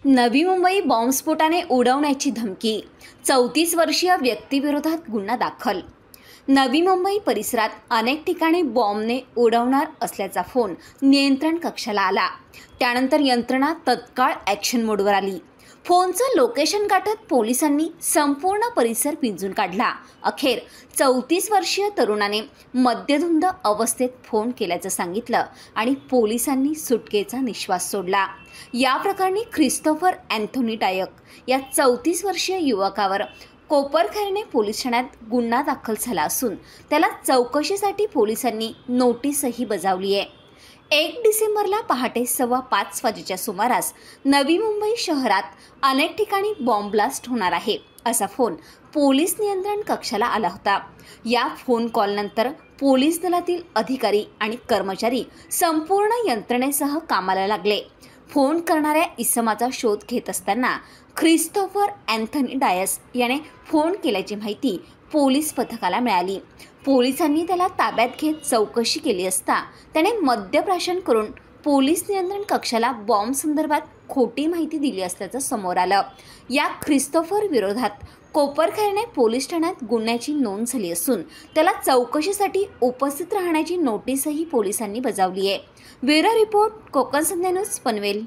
नवी मुंबई बॉम्बस्फोटाने उडवण्याची धमकी, 34 वर्षीय व्यक्तीविरोधात गुन्हा दाखल। नवी मुंबई परिसरात अनेक ठिकाणी बॉम्बने उडवणार असल्याचा फोन नियंत्रण कक्षाला आला। त्यानंतर यंत्रणा तत्काळ ॲक्शन मोडवर आली। फोनचं लोकेशन गाठत पोलिसांनी संपूर्ण परिसर पिंजून काढला। अखेर 34 वर्षीय तरुणाने मद्यधुंद अवस्थेत फोन केल्याचं सांगितलं आणि पोलिसांनी सुटकेचा निश्वास सोडला। या प्रकरणी ख्रिस्तोफर अँथोनी डायक या 34 वर्षीय युवकावर कोपरखैरणे पोलीस ठाण्यात गुन्हा दाखल झाला असून त्याला चौकशीसाठी पोलिसांनी नोटीसही बजावली आहे। 1 डिसेंबरला पहाटे 5:15 वाजेच्या सुमारास नवी मुंबई शहरात अनेक ठिकाणी बॉम्ब ब्लास्ट होणार आहे असा फोन पोलीस नियंत्रण कक्षाला आला होता। या फोन कॉलनंतर पोलीस दलातील अधिकारी आणि कर्मचारी संपूर्ण यंत्रणेसह कामाला लागले। फोन करणाऱ्या इसमाचा शोध घेत असताना ख्रिस्तोफर अँथोनी डायस याने फोन केल्याची माहिती पोलीस पथकाला मिळाली। पोलिसांनी त्याला ताब्यात घेत चौकशी केली असता त्याने मद्यप्राशन करून पोलीस नियंत्रण कक्षाला बॉम्ब संदर्भात खोटी माहिती दिली असल्याचं समोर आलं। या ख्रिस्तोफर विरोधात कोपरखैरणे पोलीस ठाण्यात गुन्ह्याची नोंद झाली असून त्याला चौकशीसाठी उपस्थित राहण्याची नोटीसही पोलिसांनी बजावली आहे। ब्युरो रिपोर्ट, कोकण संध्या न्यूज, पनवेल।